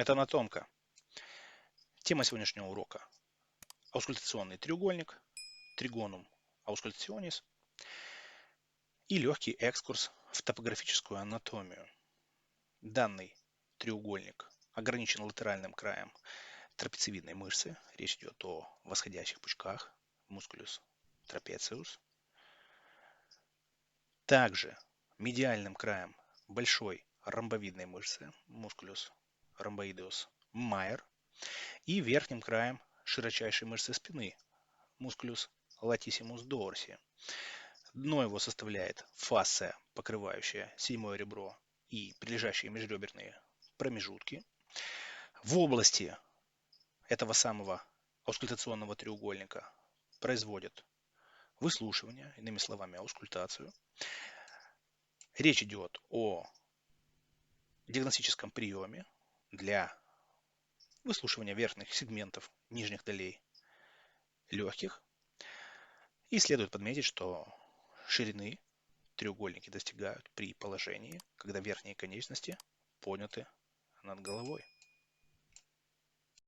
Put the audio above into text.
Это анатомка. Тема сегодняшнего урока – аускультационный треугольник, тригонум аускультационис и легкий экскурс в топографическую анатомию. Данный треугольник ограничен латеральным краем трапециевидной мышцы. Речь идет о восходящих пучках, мускулюс трапециус. Также медиальным краем большой ромбовидной мышцы, мускулюс ромбоидеус майер, и верхним краем широчайшей мышцы спины, мускулюс латиссимус дорси. Дно его составляет фасция, покрывающая седьмое ребро и прилежащие межреберные промежутки. В области этого самого аускультационного треугольника производят выслушивание, иными словами, аускультацию. Речь идет о диагностическом приеме для выслушивания верхних сегментов нижних долей легких. И следует подметить, что ширины треугольники достигают при положении, когда верхние конечности подняты над головой.